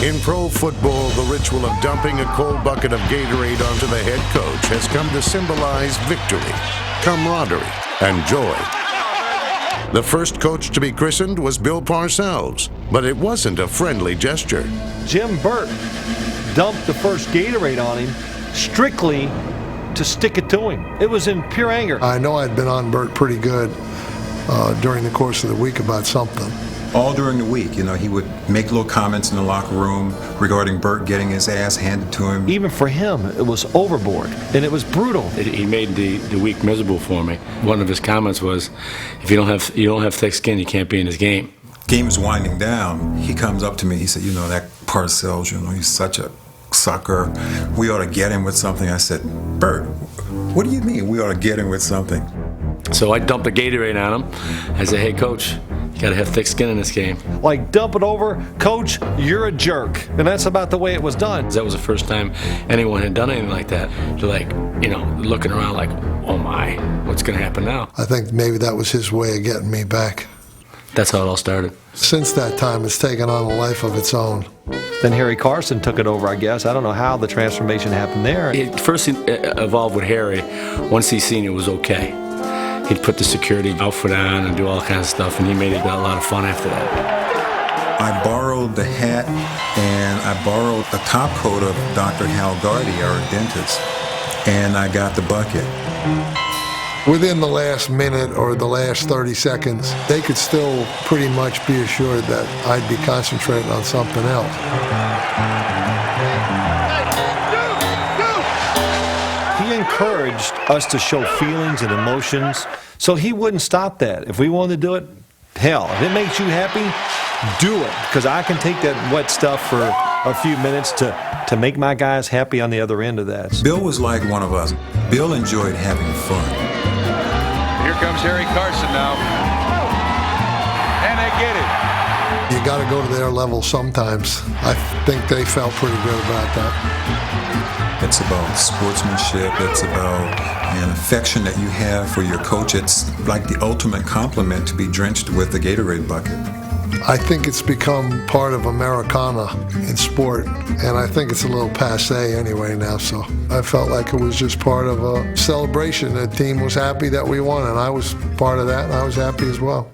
In pro football, the ritual of dumping a cold bucket of Gatorade onto the head coach has come to symbolize victory, camaraderie, and joy. The first coach to be christened was Bill Parcells, but it wasn't a friendly gesture. Jim Burt dumped the first Gatorade on him strictly to stick it to him. It was in pure anger. I know I'd been on Burt pretty good during the course of the week about something. All during the week, he would make little comments in the locker room regarding Burt getting his ass handed to him. Even for him, it was overboard, and it was brutal. He made the week miserable for me. One of his comments was, if you don't have thick skin, you can't be in this game. Game is winding down. He comes up to me. He said, that Parcells, he's such a sucker. We ought to get him with something. I said, Burt, what do you mean we ought to get him with something? So I dumped a Gatorade on him. I said, hey, coach, you got to have thick skin in this game. Like, dump it over, coach, you're a jerk. And that's about the way it was done. That was the first time anyone had done anything like that. They're like, looking around like, oh my, what's going to happen now? I think maybe that was his way of getting me back. That's how it all started. Since that time, it's taken on a life of its own. Then Harry Carson took it over, I guess. I don't know how the transformation happened there. It first evolved with Harry. Once he seen it was okay, he'd put the security outfit on and do all kinds of stuff, and he made it a lot of fun after that. I borrowed the hat and I borrowed the top coat of Dr. Hal Gardy, our dentist, and I got the bucket. Within the last minute or the last 30 seconds, they could still pretty much be assured that I'd be concentrating on something else. He encouraged us to show feelings and emotions, so he wouldn't stop that. If we wanted to do it, hell, if it makes you happy, do it, because I can take that wet stuff for a few minutes to make my guys happy on the other end of that. Bill was like one of us. Bill enjoyed having fun. Here comes Harry Carson now, and they get it. You got to go to their level sometimes. I think they felt pretty good about that. It's about sportsmanship. It's about an affection that you have for your coach. It's like the ultimate compliment to be drenched with the Gatorade bucket. I think it's become part of Americana in sport, and I think it's a little passé anyway now, so I felt like it was just part of a celebration. The team was happy that we won, and I was part of that, and I was happy as well.